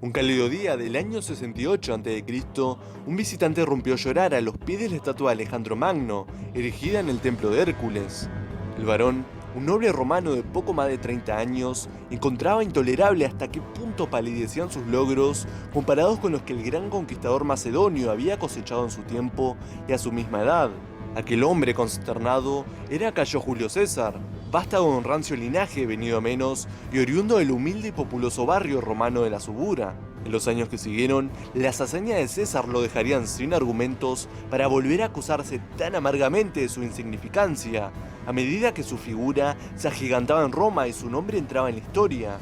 Un cálido día del año 68 a.C., un visitante rompió a llorar a los pies de la estatua de Alejandro Magno, erigida en el templo de Hércules. El varón, un noble romano de poco más de 30 años, encontraba intolerable hasta qué punto palidecían sus logros comparados con los que el gran conquistador macedonio había cosechado en su tiempo y a su misma edad. Aquel hombre consternado era Cayo Julio César, vástago de un rancio linaje venido a menos y oriundo del humilde y populoso barrio romano de la Subura. En los años que siguieron, las hazañas de César lo dejarían sin argumentos para volver a acusarse tan amargamente de su insignificancia, a medida que su figura se agigantaba en Roma y su nombre entraba en la historia.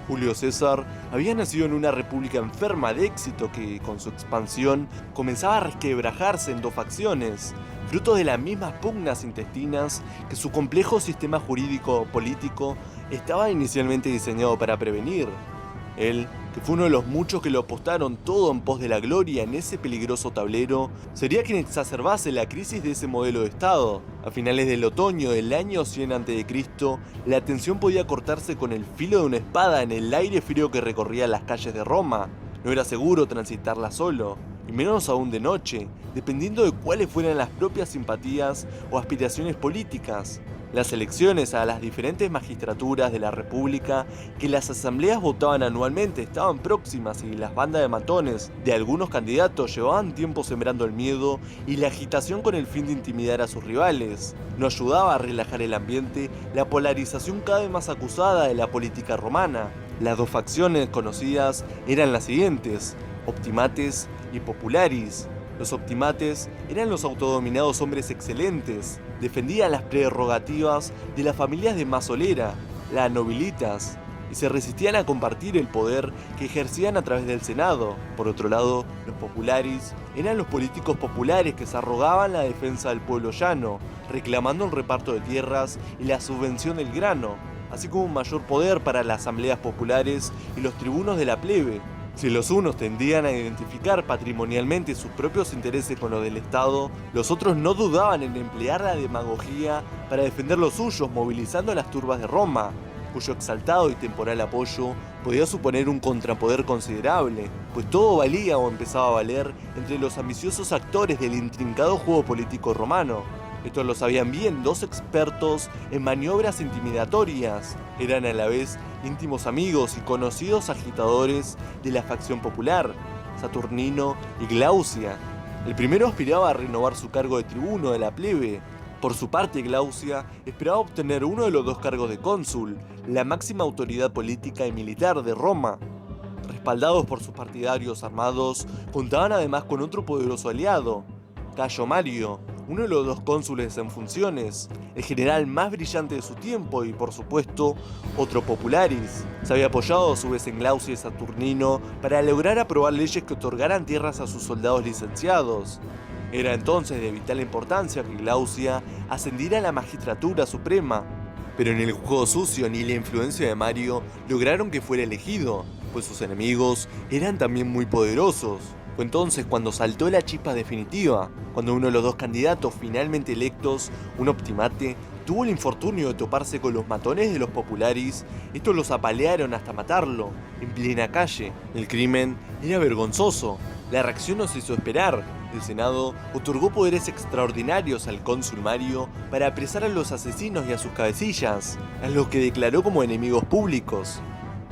Julio César había nacido en una república enferma de éxito que, con su expansión, comenzaba a resquebrajarse en dos facciones, fruto de las mismas pugnas intestinas que su complejo sistema jurídico-político estaba inicialmente diseñado para prevenir. Él, que fue uno de los muchos que lo apostaron todo en pos de la gloria en ese peligroso tablero, sería quien exacerbase la crisis de ese modelo de Estado. A finales del otoño del año 100 a.C., la tensión podía cortarse con el filo de una espada en el aire frío que recorría las calles de Roma. No era seguro transitarla solo, y menos aún de noche, dependiendo de cuáles fueran las propias simpatías o aspiraciones políticas. Las elecciones a las diferentes magistraturas de la República que las asambleas votaban anualmente estaban próximas y las bandas de matones de algunos candidatos llevaban tiempo sembrando el miedo y la agitación con el fin de intimidar a sus rivales. No ayudaba a relajar el ambiente la polarización cada vez más acusada de la política romana. Las dos facciones conocidas eran las siguientes: optimates y popularis. Los optimates eran los autodominados hombres excelentes, defendían las prerrogativas de las familias de más solera, las nobilitas, y se resistían a compartir el poder que ejercían a través del Senado. Por otro lado, los popularis eran los políticos populares que se arrogaban la defensa del pueblo llano, reclamando el reparto de tierras y la subvención del grano, así como un mayor poder para las asambleas populares y los tribunos de la plebe. Si los unos tendían a identificar patrimonialmente sus propios intereses con los del Estado, los otros no dudaban en emplear la demagogía para defender los suyos, movilizando a las turbas de Roma, cuyo exaltado y temporal apoyo podía suponer un contrapoder considerable, pues todo valía o empezaba a valer entre los ambiciosos actores del intrincado juego político romano. Esto lo sabían bien dos expertos en maniobras intimidatorias. Eran a la vez íntimos amigos y conocidos agitadores de la facción popular, Saturnino y Glaucia. El primero aspiraba a renovar su cargo de tribuno de la plebe. Por su parte, Glaucia esperaba obtener uno de los dos cargos de cónsul, la máxima autoridad política y militar de Roma. Respaldados por sus partidarios armados, contaban además con otro poderoso aliado, Cayo Mario, uno de los dos cónsules en funciones, el general más brillante de su tiempo y, por supuesto, otro popularis. Se había apoyado a su vez en Glaucia y Saturnino para lograr aprobar leyes que otorgaran tierras a sus soldados licenciados. Era entonces de vital importancia que Glaucia ascendiera a la magistratura suprema, pero en el juego sucio ni la influencia de Mario lograron que fuera elegido, pues sus enemigos eran también muy poderosos. Fue entonces cuando saltó la chispa definitiva, cuando uno de los dos candidatos finalmente electos, un optimate, tuvo el infortunio de toparse con los matones de los popularis. Estos los apalearon hasta matarlo, en plena calle. El crimen era vergonzoso, la reacción no se hizo esperar. El Senado otorgó poderes extraordinarios al cónsul Mario para apresar a los asesinos y a sus cabecillas, a los que declaró como enemigos públicos.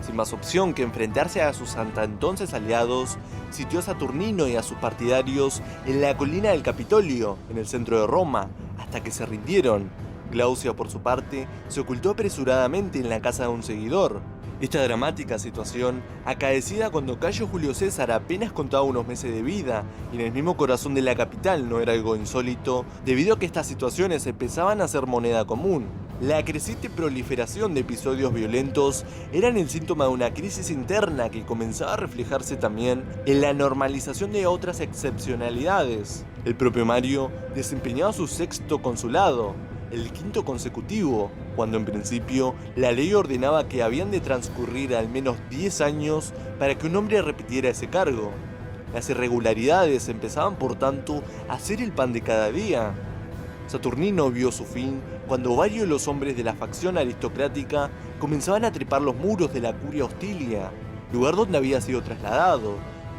Sin más opción que enfrentarse a sus hasta entonces aliados, sitió a Saturnino y a sus partidarios en la colina del Capitolio, en el centro de Roma, hasta que se rindieron. Glaucia, por su parte, se ocultó apresuradamente en la casa de un seguidor. Esta dramática situación, acaecida cuando Cayo Julio César apenas contaba unos meses de vida y en el mismo corazón de la capital, no era algo insólito, debido a que estas situaciones empezaban a ser moneda común. La creciente proliferación de episodios violentos eran el síntoma de una crisis interna que comenzaba a reflejarse también en la normalización de otras excepcionalidades. El propio Mario desempeñaba su sexto consulado, el quinto consecutivo, cuando en principio la ley ordenaba que habían de transcurrir al menos 10 años para que un hombre repitiera ese cargo. Las irregularidades empezaban por tanto a ser el pan de cada día. Saturnino vio su fin cuando varios de los hombres de la facción aristocrática comenzaban a trepar los muros de la Curia Hostilia. lugar donde había sido trasladado.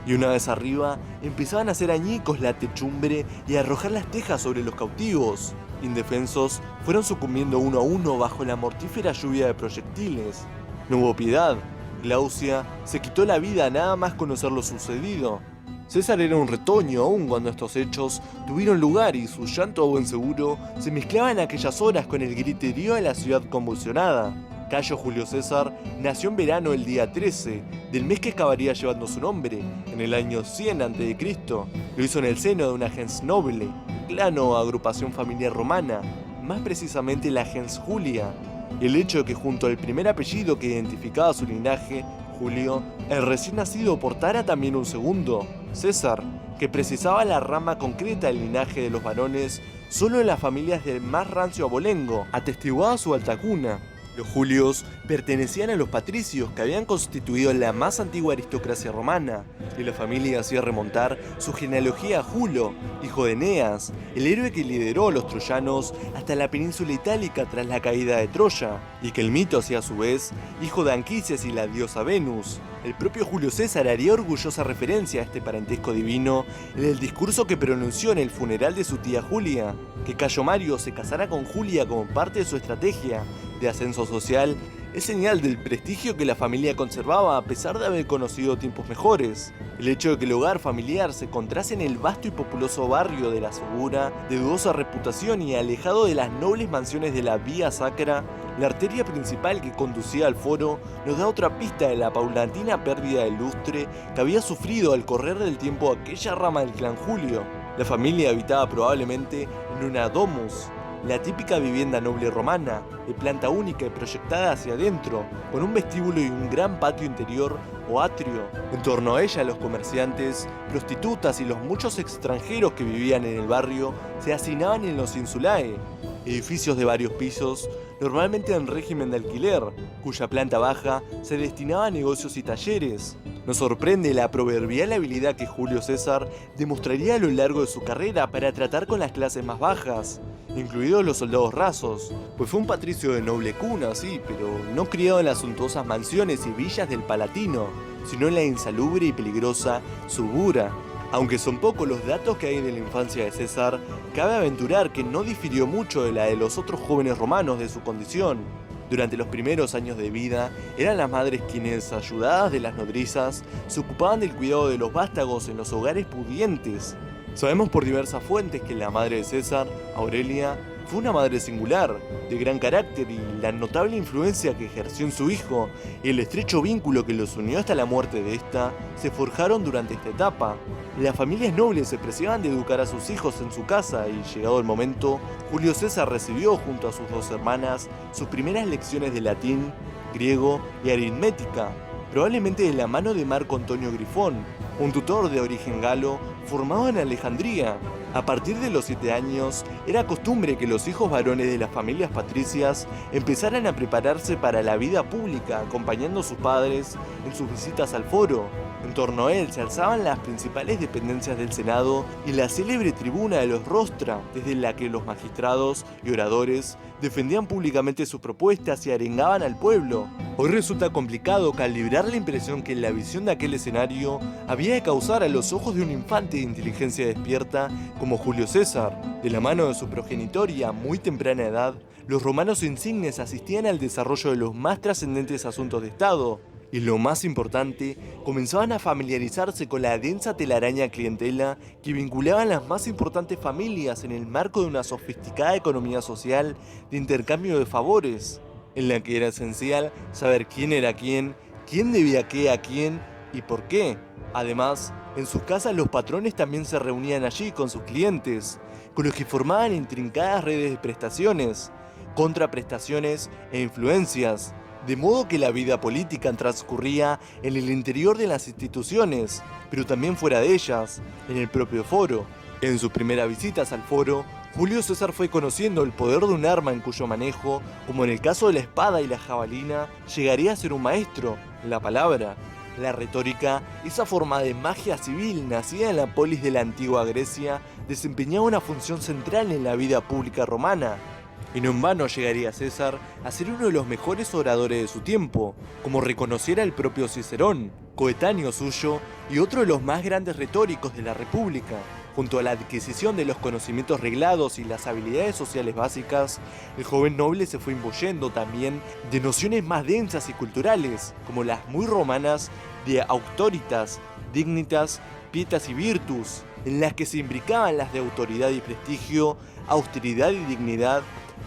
Y una vez arriba, empezaban a hacer añicos la techumbre y a arrojar las tejas sobre los cautivos. Indefensos, fueron sucumbiendo uno a uno bajo la mortífera lluvia de proyectiles. No hubo piedad. Glaucia se quitó la vida nada más conocer lo sucedido. César era un retoño aún cuando estos hechos tuvieron lugar y su llanto a buen seguro se mezclaba en aquellas horas con el griterío de la ciudad convulsionada. Cayo Julio César nació en verano el día 13 del mes que acabaría llevando su nombre, en el año 100 a.C. Lo hizo en el seno de una gens noble, clan o agrupación familiar romana, más precisamente la gens Julia. El hecho de que junto al primer apellido que identificaba su linaje, Julio, el recién nacido portara también un segundo, César, que precisaba la rama concreta del linaje de los varones solo en las familias del más rancio abolengo, atestiguaba su alta cuna. Los Julios pertenecían a los patricios que habían constituido la más antigua aristocracia romana, y la familia hacía remontar su genealogía a Julo, hijo de Eneas, el héroe que lideró a los troyanos hasta la península itálica tras la caída de Troya, y que el mito hacía a su vez hijo de Anquises y la diosa Venus. El propio Julio César haría orgullosa referencia a este parentesco divino en el discurso que pronunció en el funeral de su tía Julia. Que Cayo Mario se casara con Julia como parte de su estrategia de ascenso social es señal del prestigio que la familia conservaba a pesar de haber conocido tiempos mejores. El hecho de que el hogar familiar se encontrase en el vasto y populoso barrio de la Segura, de dudosa reputación y alejado de las nobles mansiones de la Vía Sacra, la arteria principal que conducía al foro, nos da otra pista de la paulatina pérdida de lustre que había sufrido al correr del tiempo aquella rama del clan Julio. La familia habitaba probablemente en una domus, la típica vivienda noble romana, de planta única y proyectada hacia adentro, con un vestíbulo y un gran patio interior o atrio. En torno a ella los comerciantes, prostitutas y los muchos extranjeros que vivían en el barrio se hacinaban en los insulae, edificios de varios pisos, normalmente en régimen de alquiler, cuya planta baja se destinaba a negocios y talleres. Nos sorprende la proverbial habilidad que Julio César demostraría a lo largo de su carrera para tratar con las clases más bajas, incluidos los soldados rasos, pues fue un patricio de noble cuna, sí, pero no criado en las suntuosas mansiones y villas del Palatino, sino en la insalubre y peligrosa Subura. Aunque son pocos los datos que hay de la infancia de César, cabe aventurar que no difirió mucho de la de los otros jóvenes romanos de su condición. Durante los primeros años de vida, eran las madres quienes, ayudadas de las nodrizas, se ocupaban del cuidado de los vástagos en los hogares pudientes. Sabemos por diversas fuentes que la madre de César, Aurelia, fue una madre singular, de gran carácter, y la notable influencia que ejerció en su hijo y el estrecho vínculo que los unió hasta la muerte de ésta se forjaron durante esta etapa. Las familias nobles se preciaban de educar a sus hijos en su casa y, llegado el momento, Julio César recibió junto a sus dos hermanas sus primeras lecciones de latín, griego y aritmética, probablemente de la mano de Marco Antonio Grifón, un tutor de origen galo formado en Alejandría. A partir de los 7 años, era costumbre que los hijos varones de las familias patricias empezaran a prepararse para la vida pública, acompañando a sus padres en sus visitas al foro. En torno a él se alzaban las principales dependencias del Senado y la célebre tribuna de los Rostra, desde la que los magistrados y oradores defendían públicamente sus propuestas y arengaban al pueblo. Hoy resulta complicado calibrar la impresión que la visión de aquel escenario había de causar a los ojos de un infante de inteligencia despierta como Julio César. De la mano de su progenitor y a muy temprana edad, los romanos insignes asistían al desarrollo de los más trascendentes asuntos de Estado, y lo más importante, comenzaban a familiarizarse con la densa telaraña clientela que vinculaban las más importantes familias en el marco de una sofisticada economía social de intercambio de favores, en la que era esencial saber quién era quién debía qué a quién y por qué. Además, en sus casas los patrones también se reunían allí con sus clientes, con los que formaban intrincadas redes de prestaciones, contraprestaciones e influencias, de modo que la vida política transcurría en el interior de las instituciones, pero también fuera de ellas, en el propio foro. En sus primeras visitas al foro, Julio César fue conociendo el poder de un arma en cuyo manejo, como en el caso de la espada y la jabalina, llegaría a ser un maestro, la palabra. La retórica, esa forma de magia civil nacida en la polis de la antigua Grecia, desempeñaba una función central en la vida pública romana. Y no en vano llegaría César a ser uno de los mejores oradores de su tiempo, como reconociera el propio Cicerón. coetáneo suyo y otro de los más grandes retóricos de la República. Junto a la adquisición de los conocimientos reglados y las habilidades sociales básicas, el joven noble se fue imbuyendo también de nociones más densas y culturales, como las muy romanas de auctoritas, dignitas, pietas y virtus, en las que se imbricaban las de autoridad y prestigio, austeridad y dignidad,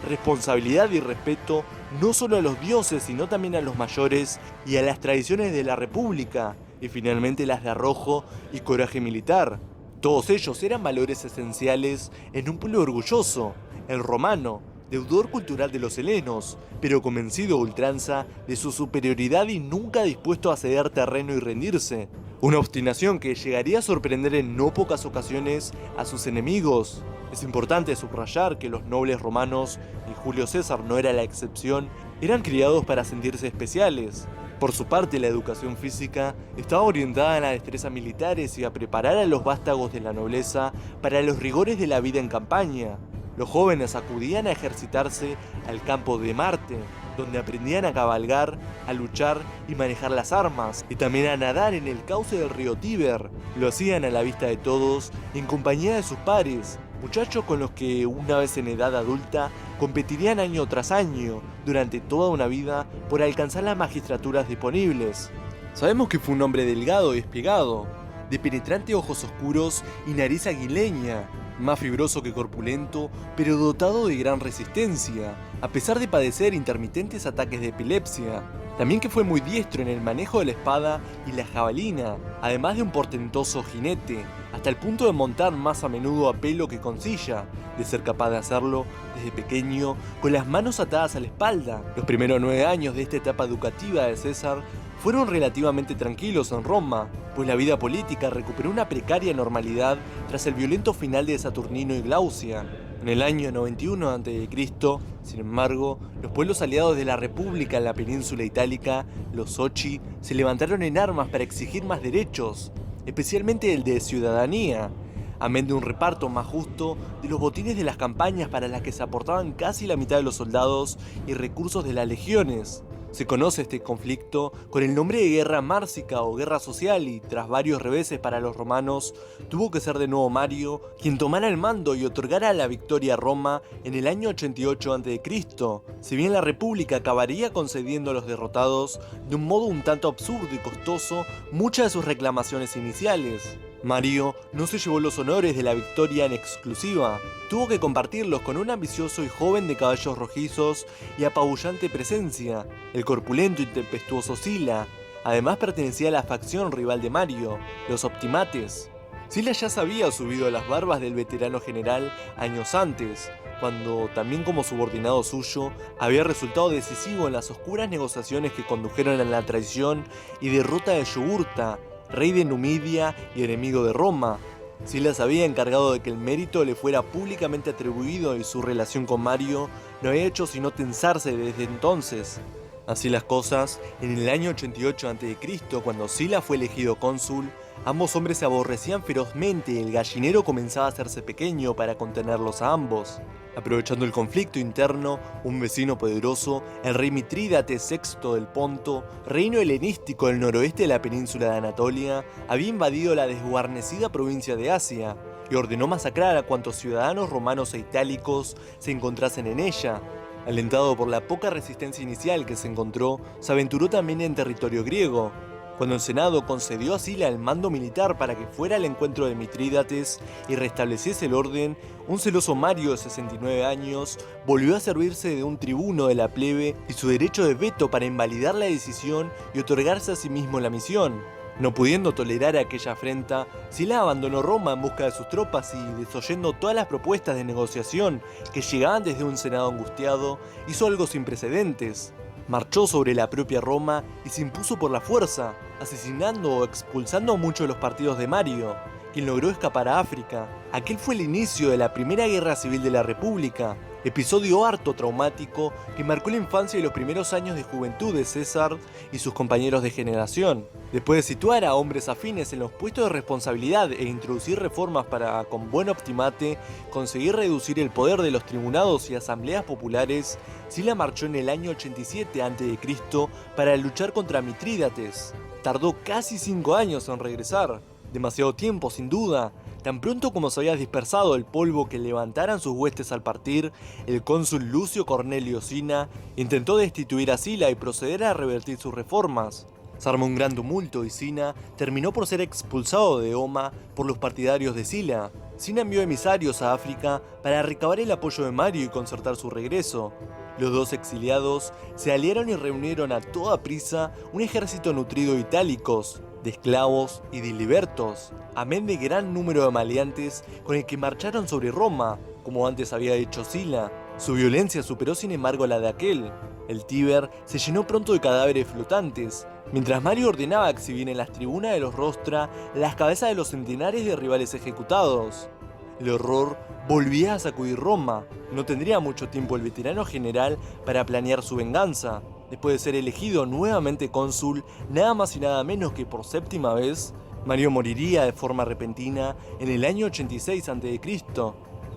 responsabilidad y respeto, no solo a los dioses, sino también a los mayores y a las tradiciones de la República, y finalmente las de arrojo y coraje militar. Todos ellos eran valores esenciales en un pueblo orgulloso, el romano, deudor cultural de los helenos, pero convencido a ultranza de su superioridad y nunca dispuesto a ceder terreno y rendirse. Una obstinación que llegaría a sorprender en no pocas ocasiones a sus enemigos. Es importante subrayar que los nobles romanos, y Julio César no era la excepción, eran criados para sentirse especiales. Por su parte, la educación física estaba orientada a las destrezas militares y a preparar a los vástagos de la nobleza para los rigores de la vida en campaña. Los jóvenes acudían a ejercitarse al campo de Marte, donde aprendían a cabalgar, a luchar y manejar las armas, y también a nadar en el cauce del río Tíber. Lo hacían a la vista de todos, en compañía de sus pares, muchachos con los que, una vez en edad adulta, competirían año tras año, durante toda una vida, por alcanzar las magistraturas disponibles. Sabemos que fue un hombre delgado y espigado, de penetrantes ojos oscuros y nariz aguileña, más fibroso que corpulento, pero dotado de gran resistencia, a pesar de padecer intermitentes ataques de epilepsia. También que fue muy diestro en el manejo de la espada y la jabalina, además de un portentoso jinete, hasta el punto de montar más a menudo a pelo que con silla, de ser capaz de hacerlo desde pequeño con las manos atadas a la espalda. Los primeros 9 años de esta etapa educativa de César fueron relativamente tranquilos en Roma, pues la vida política recuperó una precaria normalidad tras el violento final de Saturnino y Glaucia. En el año 91 a.C., sin embargo, los pueblos aliados de la República en la península itálica, los Ochi, se levantaron en armas para exigir más derechos, especialmente el de ciudadanía, amén de un reparto más justo de los botines de las campañas para las que se aportaban casi la mitad de los soldados y recursos de las legiones. Se conoce este conflicto con el nombre de Guerra Márcica o Guerra Social y, tras varios reveses para los romanos, tuvo que ser de nuevo Mario quien tomara el mando y otorgara la victoria a Roma en el año 88 a.C., si bien la República acabaría concediendo a los derrotados, de un modo un tanto absurdo y costoso, muchas de sus reclamaciones iniciales. Mario no se llevó los honores de la victoria en exclusiva, tuvo que compartirlos con un ambicioso y joven de cabellos rojizos y apabullante presencia, el corpulento y tempestuoso Sila. Además pertenecía a la facción rival de Mario, los Optimates. Sila ya se había subido a las barbas del veterano general años antes, cuando, también como subordinado suyo, había resultado decisivo en las oscuras negociaciones que condujeron a la traición y derrota de Yugurta, rey de Numidia y enemigo de Roma. Sila se había encargado de que el mérito le fuera públicamente atribuido y su relación con Mario no había hecho sino tensarse desde entonces. Así las cosas, en el año 88 a.C., cuando Sila fue elegido cónsul, ambos hombres se aborrecían ferozmente y el gallinero comenzaba a hacerse pequeño para contenerlos a ambos. Aprovechando el conflicto interno, un vecino poderoso, el rey Mitrídates VI del Ponto, reino helenístico del noroeste de la península de Anatolia, había invadido la desguarnecida provincia de Asia y ordenó masacrar a cuantos ciudadanos romanos e itálicos se encontrasen en ella. Alentado por la poca resistencia inicial que se encontró, se aventuró también en territorio griego. Cuando el Senado concedió a Sila el mando militar para que fuera al encuentro de Mitrídates y restableciese el orden, un celoso Mario de 69 años volvió a servirse de un tribuno de la plebe y su derecho de veto para invalidar la decisión y otorgarse a sí mismo la misión. No pudiendo tolerar aquella afrenta, Sila abandonó Roma en busca de sus tropas y, desoyendo todas las propuestas de negociación que llegaban desde un Senado angustiado, hizo algo sin precedentes. Marchó sobre la propia Roma y se impuso por la fuerza, asesinando o expulsando a muchos de los partidos de Mario, quien logró escapar a África. Aquel fue el inicio de la primera guerra civil de la República, episodio harto traumático que marcó la infancia y los primeros años de juventud de César y sus compañeros de generación. Después de situar a hombres afines en los puestos de responsabilidad e introducir reformas para, con buen optimate, conseguir reducir el poder de los tribunados y asambleas populares, Sila marchó en el año 87 a.C. para luchar contra Mitrídates. Tardó casi 5 años en regresar, demasiado tiempo sin duda. Tan pronto como se había dispersado el polvo que levantaran sus huestes al partir, el cónsul Lucio Cornelio Sina intentó destituir a Sila y proceder a revertir sus reformas. Se armó un gran tumulto y Sina terminó por ser expulsado de Oma por los partidarios de Sila. Sina envió emisarios a África para recabar el apoyo de Mario y concertar su regreso. Los dos exiliados se aliaron y reunieron a toda prisa un ejército nutrido de itálicos, de esclavos y de libertos, amén de gran número de maleantes con el que marcharon sobre Roma, como antes había hecho Sila. Su violencia superó sin embargo la de aquel. El Tíber se llenó pronto de cadáveres flotantes, mientras Mario ordenaba exhibir en las tribunas de los rostra las cabezas de los centenares de rivales ejecutados. El horror volvía a sacudir Roma. No tendría mucho tiempo el veterano general para planear su venganza. Después de ser elegido nuevamente cónsul, nada más y nada menos que por 7ª vez, Mario moriría de forma repentina en el año 86 a.C.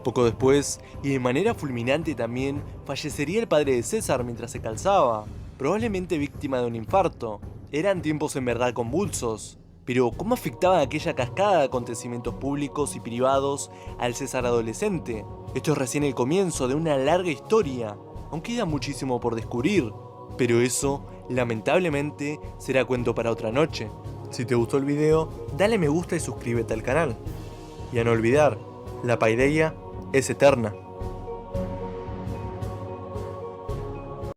Poco después, y de manera fulminante también, fallecería el padre de César mientras se calzaba, probablemente víctima de un infarto. Eran tiempos en verdad convulsos. Pero, ¿cómo afectaba aquella cascada de acontecimientos públicos y privados al César adolescente? Esto es recién el comienzo de una larga historia. Aún queda muchísimo por descubrir, pero eso, lamentablemente, será cuento para otra noche. Si te gustó el video, dale me gusta y suscríbete al canal. Y a no olvidar, la paideia es eterna.